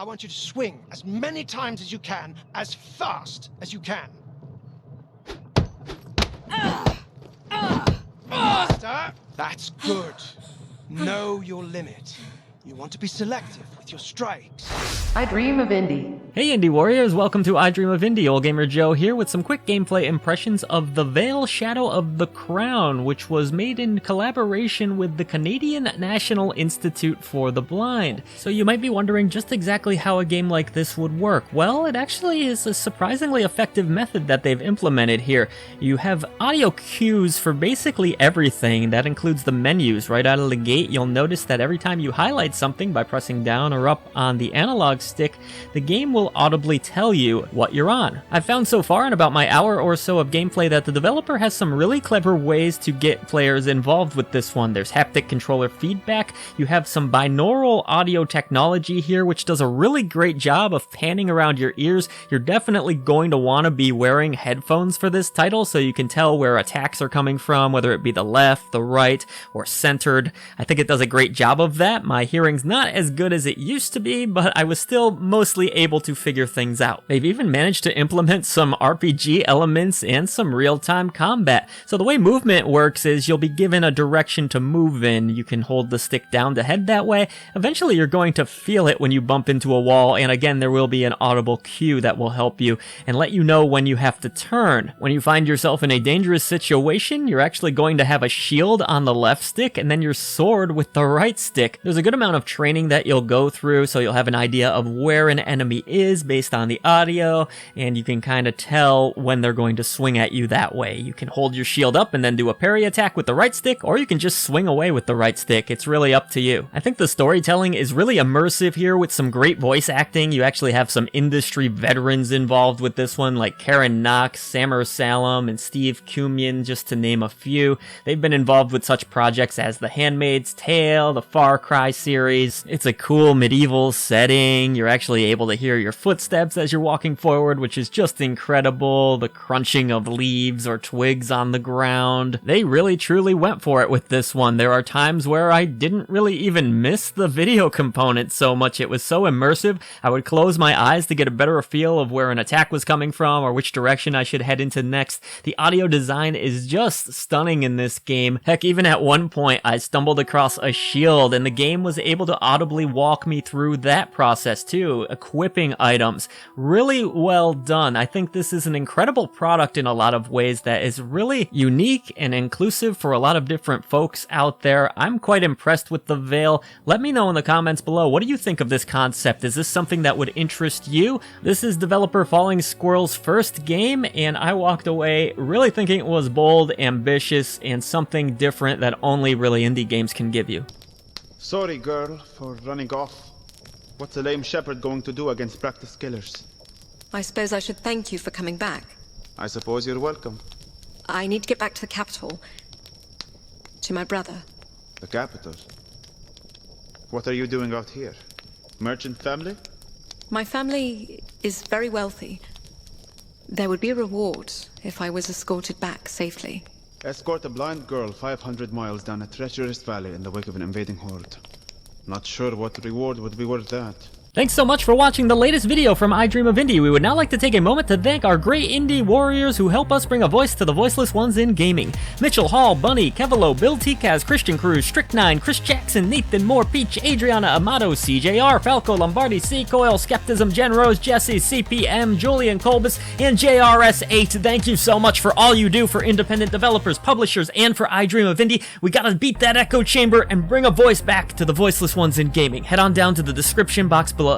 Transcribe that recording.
I want you to swing as many times as you can, as fast as you can. Faster. That's good. Know your limit. You want to be selective with your strikes. I dream of indie. Hey Indie Warriors, welcome to I Dream of Indie. Ole Gamer Joe here with some quick gameplay impressions of the Vale Shadow of the Crown, which was made in collaboration with the Canadian National Institute for the Blind. So you might be wondering just exactly how a game like this would work. Well, it actually is a surprisingly effective method that they've implemented here. You have audio cues for basically everything. That includes the menus. Right out of the gate, you'll notice that every time you highlight something by pressing down or up on the analog stick, the game will audibly tell you what you're on. I've found so far in about my hour or so of gameplay that the developer has some really clever ways to get players involved with this one. There's haptic controller feedback, you have some binaural audio technology here which does a really great job of panning around your ears. You're definitely going to want to be wearing headphones for this title so you can tell where attacks are coming from, whether it be the left, the right, or centered. I think it does a great job of that. My hearing's not as good as it used to be, but I was still mostly able to figure things out. They've even managed to implement some RPG elements and some real-time combat. So the way movement works is you'll be given a direction to move in. You can hold the stick down to head that way. Eventually you're going to feel it when you bump into a wall, and again there will be an audible cue that will help you and let you know when you have to turn. When you find yourself in a dangerous situation, you're actually going to have a shield on the left stick and then your sword with the right stick. There's a good amount of training that you'll go through, so you'll have an idea of where an enemy is based on the audio, and you can kind of tell when they're going to swing at you that way. You can hold your shield up and then do a parry attack with the right stick, or you can just swing away with the right stick. It's really up to you. I think the storytelling is really immersive here with some great voice acting. You actually have some industry veterans involved with this one, like Karen Knox, Samar Salem, and Steve Kumian, just to name a few. They've been involved with such projects as The Handmaid's Tale, the Far Cry series. It's a cool medieval setting. You're actually able to hear your footsteps as you're walking forward, which is just incredible. The crunching of leaves or twigs on the ground. They really truly went for it with this one. There are times where I didn't really even miss the video component so much. It was so immersive. I would close my eyes to get a better feel of where an attack was coming from or which direction I should head into next. The audio design is just stunning in this game. Heck, even at one point I stumbled across a shield and the game was able to audibly walk me through that process too, equipping items. Really well done. I think this is an incredible product in a lot of ways that is really unique and inclusive for a lot of different folks out there. I'm quite impressed with the Vale. Let me know in the comments below, what do you think of this concept? Is this something that would interest you? This is developer Falling Squirrel's first game, and I walked away really thinking it was bold, ambitious, and something different that only really indie games can give you. Sorry, girl, for running off. What's a lame shepherd going to do against practiced killers? I suppose I should thank you for coming back. I suppose you're welcome. I need to get back to the capital. To my brother. The capital? What are you doing out here? Merchant family? My family is very wealthy. There would be a reward if I was escorted back safely. Escort a blind girl 500 miles down a treacherous valley in the wake of an invading horde. Not sure what reward would be worth that. Thanks so much for watching the latest video from I Dream of Indie. We would now like to take a moment to thank our great indie warriors who help us bring a voice to the voiceless ones in gaming. Mitchell Hall, Bunny, Kevilo, Bill Tikaz, Christian Cruz, Strict9, Chris Jackson, Nathan Moore, Peach, Adriana Amato, CJR, Falco, Lombardi, C. Coil, Skepticism, Jen Rose, Jesse, CPM, Julian Colbus, and JRS8. Thank you so much for all you do for independent developers, publishers, and for I Dream of Indie. We gotta beat that echo chamber and bring a voice back to the voiceless ones in gaming. Head on down to the description box below.